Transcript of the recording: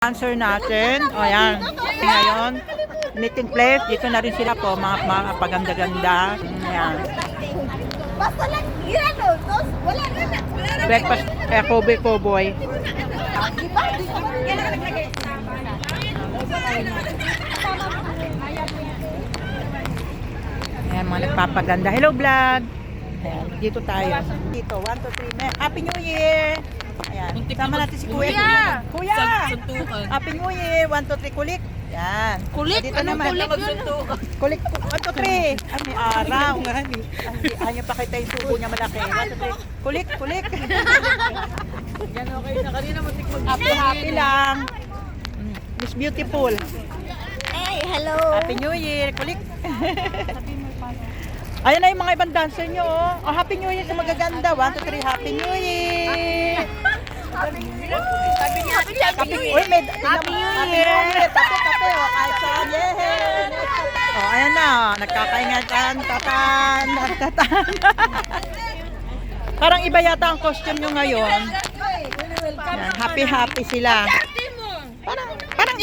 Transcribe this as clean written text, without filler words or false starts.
Answer natin. O yan. Ngayon, meeting place. Dito na rin sila po. Mga paganda-ganda. Ayan. Basta lang yan o. Wala na. Breakfast. Kaya Kobe-Koboy. Diba? Ayan, mga nagpapaganda. Hello, vlog. Ayan, dito tayo. Dito, 1, 2, 3. Happy New Year! Ayan, sama natin si Kuya. Kuya! Happy New Year! 1, 2, 3, kulik. Ayan. Kulik? Dito Anong naman. kulik yun? Kulik, 1, 2, 3. Ay, may araw. Ayaw pa kita yung subo niya malaki. 1, 2, 3. Kulik, kulik. Yan okay na. Kanina matik Happy lang. Miss Beautiful. Hey, hello. Happy New Year. Kulik. Ayan na yung mga ibang dancer nyo. Oh, Happy New Year sa magaganda. 1, 2, 3. Happy New Year. Sabi niya, Happy New Year. Uy, may, Happy New Happy Year. New Year. Tape, tape. Oh, Action. Yeah. Oh, ayan na. Oh. Nagkakaingatan. Tatan. Tatan. Parang iba yata ang costume nyo ngayon. Yan, happy-happy sila. Parang